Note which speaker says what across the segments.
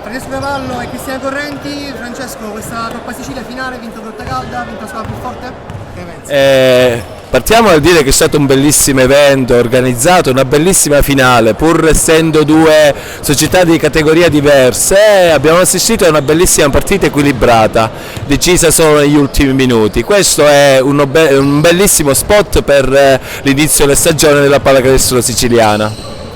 Speaker 1: Francesco Cavallo e Cristiana Correnti. Francesco, questa Coppa Sicilia finale, vinto Grottagalda, vinto la squadra più forte? Che pensi?
Speaker 2: Partiamo dal dire che è stato un bellissimo evento organizzato, una bellissima finale, pur essendo due società di categoria diverse, abbiamo assistito a una bellissima partita equilibrata, decisa solo negli ultimi minuti. Questo è un bellissimo spot per l'inizio della stagione della pallacanestro siciliana.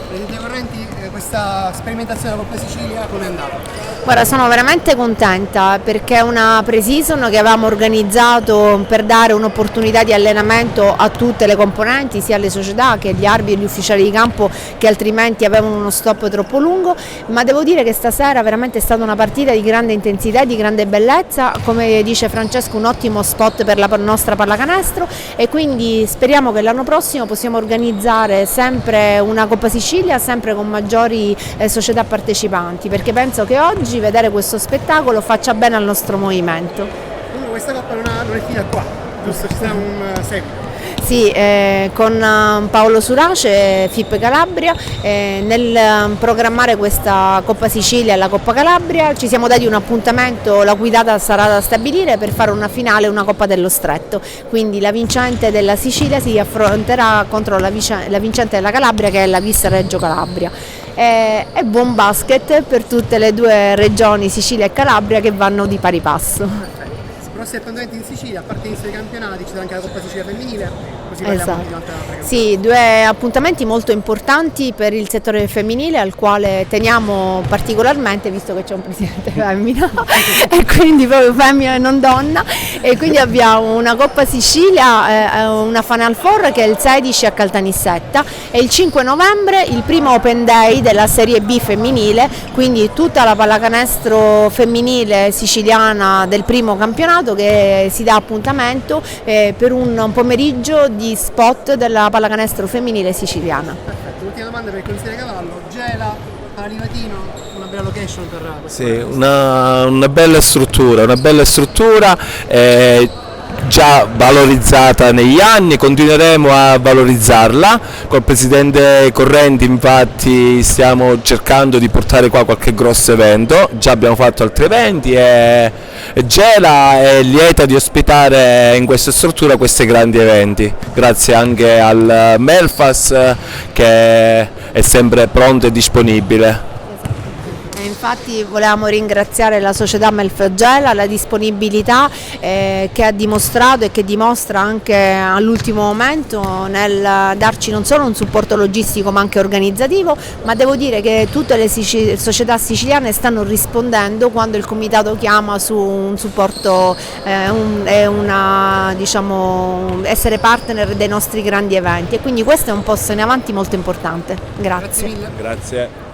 Speaker 1: Presidente Correnti, questa sperimentazione della Coppa Sicilia come è andata?
Speaker 3: Guarda, sono veramente contenta perché è una pre-season che avevamo organizzato per dare un'opportunità di allenamento a tutte le componenti, sia alle società che agli arbitri e agli ufficiali di campo che altrimenti avevano uno stop troppo lungo, ma devo dire che stasera veramente è stata una partita di grande intensità e di grande bellezza, come dice Francesco un ottimo spot per la nostra pallacanestro, e quindi speriamo che l'anno prossimo possiamo organizzare sempre una Coppa Sicilia sempre con maggiori società partecipanti, perché penso che oggi vedere questo spettacolo faccia bene al nostro movimento.
Speaker 1: Comunque questa Coppa non è finita qua, giusto? Ci sarà un seguito.
Speaker 3: Sì, con Paolo Surace e FIP Calabria, nel programmare questa Coppa Sicilia e la Coppa Calabria ci siamo dati un appuntamento, la cui data sarà da stabilire, per fare una finale, una Coppa dello Stretto, quindi la vincente della Sicilia si affronterà contro la vincente della Calabria, che è la Vis Reggio Calabria. E buon basket per tutte le due regioni, Sicilia e Calabria, che vanno di pari passo.
Speaker 1: Prossimi appuntamenti in Sicilia, a parte inizio dei campionati, c'è anche la Coppa Sicilia femminile, così parliamo di un'altra campionata.
Speaker 3: Sì, due appuntamenti molto importanti per il settore femminile, al quale teniamo particolarmente, visto che c'è un presidente femmina e quindi proprio femmina e non donna, e quindi abbiamo una Coppa Sicilia, una Final Four che è il 16 a Caltanissetta, e il 5 novembre il primo Open Day della Serie B femminile, quindi tutta la pallacanestro femminile siciliana del primo campionato che si dà appuntamento per un pomeriggio di spot della pallacanestro femminile siciliana.
Speaker 1: Perfetto, ultima domanda per il consigliere Cavallo: Gela, Palivatino, una bella location per questo?
Speaker 2: Sì, una bella struttura già valorizzata negli anni, continueremo a valorizzarla. Col presidente Correnti infatti stiamo cercando di portare qua qualche grosso evento, già abbiamo fatto altri eventi e Gela è lieta di ospitare in questa struttura questi grandi eventi, grazie anche al Melfas che è sempre pronto e disponibile.
Speaker 3: Infatti volevamo ringraziare la società Melf Gela, la disponibilità che ha dimostrato e che dimostra anche all'ultimo momento nel darci non solo un supporto logistico ma anche organizzativo, ma devo dire che tutte le società siciliane stanno rispondendo quando il comitato chiama su un supporto essere partner dei nostri grandi eventi, e quindi questo è un passo in avanti molto importante. Grazie.
Speaker 1: Grazie mille.
Speaker 2: Grazie.